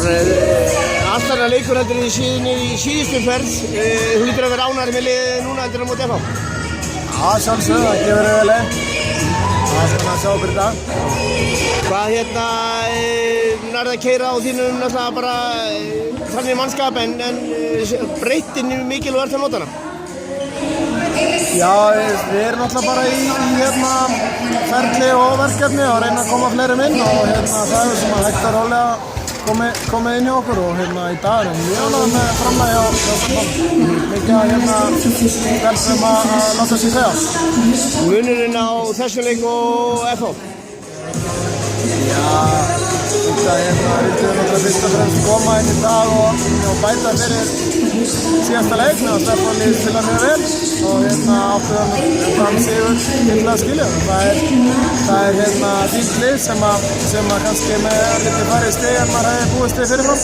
Rúnar, allt annað leikur heldur í síðustu ferð. Þú lítur að vera ánægður með liðið núna heldur á móti FH? Já, sjálfsögðu, það gefur auðvitað. Það er svona að sjá okkur í dag. Hvað nærðu að keyra á þínum náttúrulega bara þannig mannskap en breytin mikilvægt að nota hana? Já, við erum náttúrulega bara í ferli og verkefni og reyna að koma fleirum inn og það er sem að hægt að rólega komið inn hjá okkur og í dag erum við alveg með framlega hjá Stefán. Mikið að verðum að láta sig segja. Munurinn á þessum leik og FH? Já, þetta vildi við náttúrulega fyrst og fremst koma inn í dag og bæta fyrir síðasta leik og Stefán líði spila mjög vel og áttu hann sigur til að skilja. Það er fínt lið sem kannski með lítið færri stig en maður hefði búið stig fyrirfram.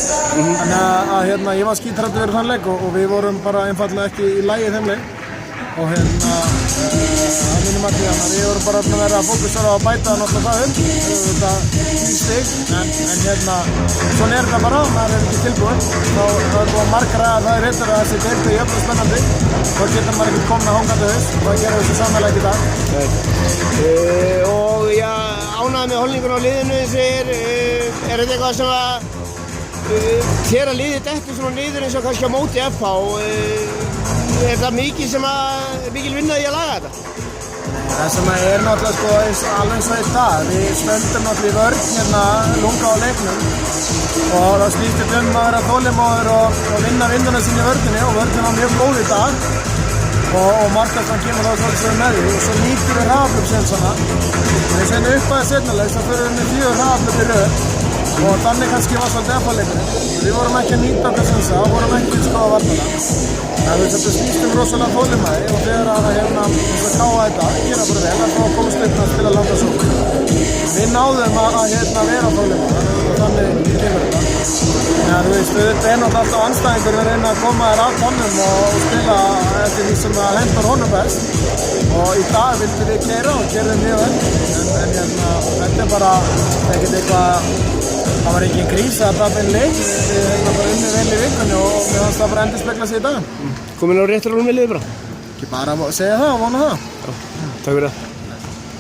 Þannig að ég var skítræddur fyrir þann leik og við vorum bara einfaldlega ekki í lagi í þeim leik. Og að mínum að við vorum bara að vera að fókusera á að bæta náttúrulega það þetta stig en svona er þetta bara, maður er ekki tilbúinn það er búið að margra að það er hittar að þessi deildi í öfnum spennandi þá getur maður ekkert komið að hóngandi haus og það gerir þessu samfélag ekki í dag og já, ánægður með holningun á liðinu þetta eitthvað sem að þér að liðið dettur svona niður eins og kannski á móti FH það mikil vinna í að laga þetta? Það sem er náttúrulega alveg eins og í dag. Við stöndum náttúrulega í vörn lunga á leiknum og það snýst upp að vera þolinmóður og vinna vinnuna sín í vörninni og vörnin var mjög góð í dag og markastan kemur þá svolítið með því og svo nýttum við hraðaflöp sem svona. Við sendum upp aðeins setnilegs og fyrir við með 4 hraðaflöp í röð og þannig kannski var svolítið FH-leikurinn. Við vorum ekki að nýta okkar sem það, vorum ekki að skoða varnarna. Þetta snýst rosalega þolinmæði og þegar að káa þetta, gera bara vel, þá komst upp að spila langa sókn. Við náðum að vera þolinmæði og þannig kemur þetta. Þetta er náttúrulega alltaf anstæðingur að reyna að koma þér að honum og spila eftir því sem það hentar honum best. Og í dag vildum við keyra og gerðum mjög vel, en þetta er bara ekkert eitthvað. Það var ekki krísa að tapa einn leik, við hefum bara unnið vel í vikunni og mér fannst það bara endurspegla sig í dag. Komin á réttur rúm með liðið bara? Ekki bara að segja það og vona það. Já, takk fyrir það.